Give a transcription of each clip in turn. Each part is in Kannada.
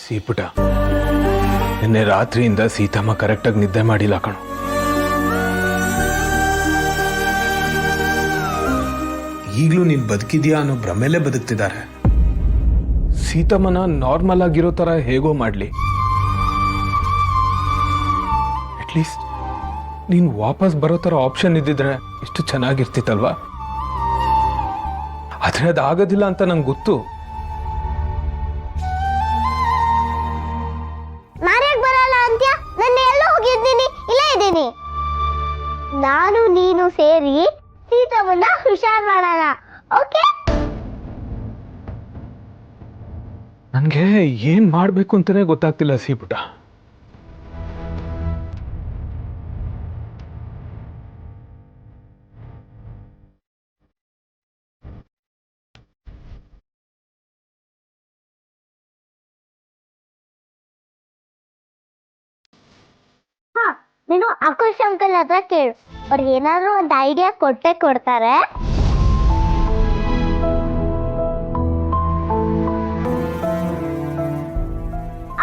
ಸೀಪುಟ, ನಿನ್ನೆ ರಾತ್ರಿಯಿಂದ ಸೀತಮ್ಮ ಕರೆಕ್ಟಾಗಿ ನಿದ್ದೆ ಮಾಡಿಲ್ಲ ಕಣು. ಈಗಲೂ ನೀನು ಬದುಕಿದ್ಯಾ ಅನ್ನೋ ಭ್ರಮೆಲೆ ಬದುಕ್ತಿದ್ದಾರೆ. ಸೀತಮ್ಮನ ನಾರ್ಮಲ್ ಆಗಿರೋ ತರ ಹೇಗೋ ಮಾಡ್ಲಿ. ಅಟ್ಲೀಸ್ಟ್ ನೀನು ವಾಪಸ್ ಬರೋ ತರ ಆಪ್ಷನ್ ಇದ್ದಿದ್ರೆ ಎಷ್ಟು ಚೆನ್ನಾಗಿರ್ತಿತ್ತಲ್ವಾ. ಆದ್ರೆ ಅದಾಗೋದಿಲ್ಲ ಅಂತ ನಂಗೆ ಗೊತ್ತು. ನಾನು ನೀನು ಸೇರಿ ಸೀತಮ್ಮನ್ನ ಹುಷಾರ್ ಮಾಡೋಣ. ಓಕೆ? ನನ್ಗೆ ಏನ್ ಮಾಡ್ಬೇಕು ಅಂತಾನೆ ಗೊತ್ತಾಗ್ತಿಲ್ಲ ಸೀಪುಟ. ನೀನು ಆಕಾಶ್ ಅಂಕಲ್ ಹತ್ರ ಕೇಳು, ಅವ್ರಿಗೆ ಏನಾದ್ರು ಒಂದು ಐಡಿಯಾ ಕೊಡ್ತಾರೆ.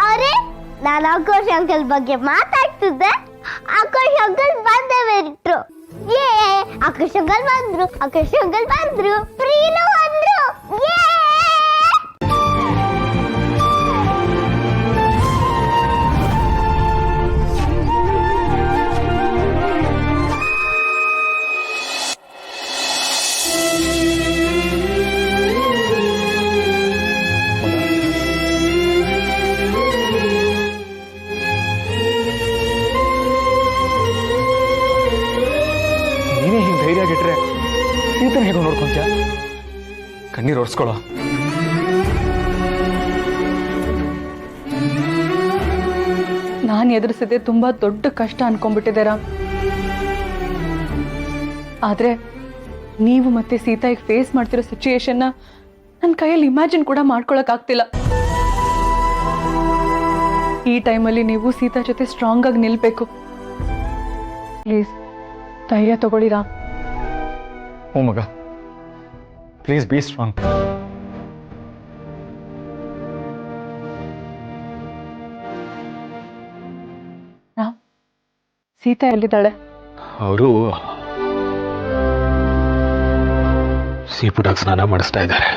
ಅರೆ, ನಾನು ಆಕಾಶ್ ಅಂಕಲ್ ಬಗ್ಗೆ ಮಾತಾಡ್ತಿದ್ದೆ, ಆಕಾಶ್ ಅಂಕಲ್ ಬಂದೇ ಬಿಟ್ರು. ಆಕಾಶ್ ಅಂಕಲ್ ಬಂದ್ರು, ಪ್ರೀನು ಅಂದ್ರು. ನೀನೇ ಹಿಂಗೆ ಧೈರ್ಯವಾಗಿಟ್ರೆ ಸೀತನ ಹೇಗೋ ನೋಡ್ಕೊಂತ್ಯಾ? ಕಣ್ಣೀರು ಒರೆಸ್ಕೊಳ್ಳೋ. ನಾನು ಎದುರಿಸಿದೆ ತುಂಬಾ ದೊಡ್ಡ ಕಷ್ಟ ಅನ್ಕೊಂಡ್ಬಿಟ್ಟಿದೆ ರಾಮ್. ಆದ್ರೆ ನೀವು ಮತ್ತೆ ಸೀತಾ ಈಗ ಫೇಸ್ ಮಾಡ್ತಿರೋ ಸಿಚುಯೇಷನ್ನ ನನ್ನ ಕೈಯಲ್ಲಿ ಇಮ್ಯಾಜಿನ್ ಕೂಡ ಮಾಡ್ಕೊಳಕ್ ಆಗ್ತಿಲ್ಲ. ಈ ಟೈಮಲ್ಲಿ ನೀವು ಸೀತಾ ಜೊತೆ ಸ್ಟ್ರಾಂಗ್ ಆಗಿ ನಿಲ್ಬೇಕು. ಪ್ಲೀಸ್ ಧೈರ್ಯ ತಗೊಳ್ಳಿ ರಾಮ್. ಓ ಮಗ, please be strong. Ram, Sita ಎಲ್ಲಿದ್ದಾಳೆ? ಅವರು ಸೀಪುಟಾಗಿ ಸ್ನಾನ ಮಾಡಿಸ್ತಾ ಇದ್ದಾರೆ.